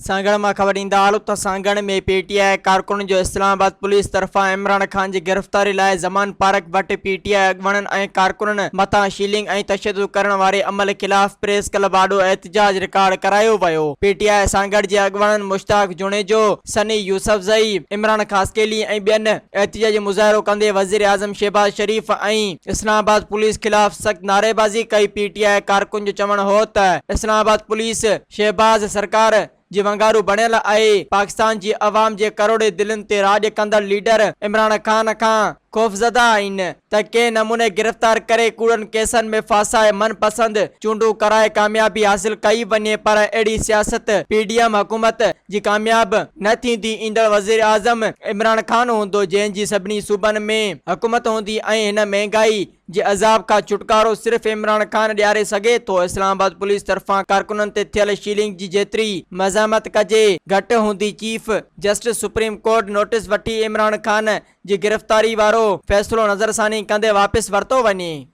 सांगड़ में खबर ईंदा हालु त सांगड़ में पीटीआई कारकुन जो इस्लामाबाद पुलिस तरफा इमरान खान की गिरफ्तारी लाइ ज़मान पार्क वटि पीटीआई अगवाननि ऐं कारकुननि मथां शीलिंग ऐं तशद्दुद करण वारे अमल खिलाफ़ प्रेस क्लब आॾो एहतजाज रिकॉर्ड करायो वियो। पीटीआई सांगड़ जे अगवाननि मुश्ताक जुनेजो, सनी यूसुफज़ई, इमरान खासकेली ऐं ॿियनि एहतजाजी मुज़ाहिरो कंदे वज़ीर आज़म शहबाज शरीफ ऐं इस्लामाबाद पुलिस खिलाफ़ सख़्त नारेबाज़ी कई। पीटीआई कारकुन जो चवणु हो त इस्लामाबाद पुलिस शहबाज सरकार जी वंगारू बणियल आहे। पाकिस्तान जी अवाम जे करोड़े दिलनि ते राज कंदड़ लीडर इमरान खान खां खौफज़दा आहिनि त के नमूने गिरफ्तार करे कूड़नि केसनि में फासाए मनपसंद चूंडू कराए कामयाबी हासिल कई वञे, पर अहिड़ी सियासत पीडीएम हुकूमत जी कामयाब न थींदी। ईंदड़ वज़ीर आज़म इमरान खान हूंदो जंहिंजी सभिनी सूबनि में हुकूमत हूंदी ऐं हिन महांगाई जे अज़ाब का छुटकारो सिर्फ़ इमरान खान ॾियारे सघे थो। इस्लामाबाद पुलिस तरफां कारकुननि ते थियल शीलिंग जी जेतिरी मज़ामत कजे घटि हूंदी। Chief justice supreme court notice वठी इमरान खान जी गिरफ्तारी वारो फैसलो नज़रसानी कंदे वापसि वरितो वञे।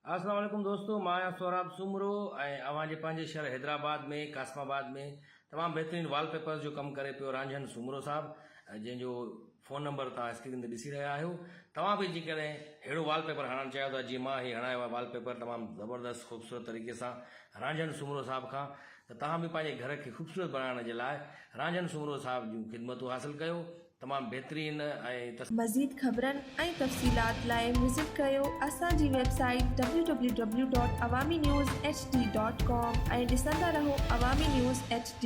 अस्सलाम वालेकुम दोस्तों, मैं सोहराब सुमरो अवाजे पंहिंजे शहर हैदराबाद में कासमाबाद में तमाम बेहतरीन वॉलपेपर जो कम करे पियो रांझन सुमरो साहब, जंहिंजो फ़ोन नंबर तव्हां स्क्रीन ते ॾिसी रहिया आहियो। तव्हां बि जेकॾहिं अहिड़ो वॉलपेपर हणणु चाहियो था जीअं मां हीउ हणायो आहे वॉलपेपर तमामु ज़बरदस्त ख़ूबसूरत तरीक़े सां रांझन सुमरो साहब खां, त तव्हां बि पंहिंजे घर खे ख़ूबसूरत बणाइण जे लाइ रांझन सुमरो साहब जूं ख़िदमतूं हासिल कयो। तमामु बहितरीन ऐं मज़ीद ख़बरनि ऐं तफ़सीलात लाइ विज़िट कयो असांजी वेबसाइट www.awamiNewsHD.com ऐं ॾिसंदा रहो अवामी न्यूज़ HD।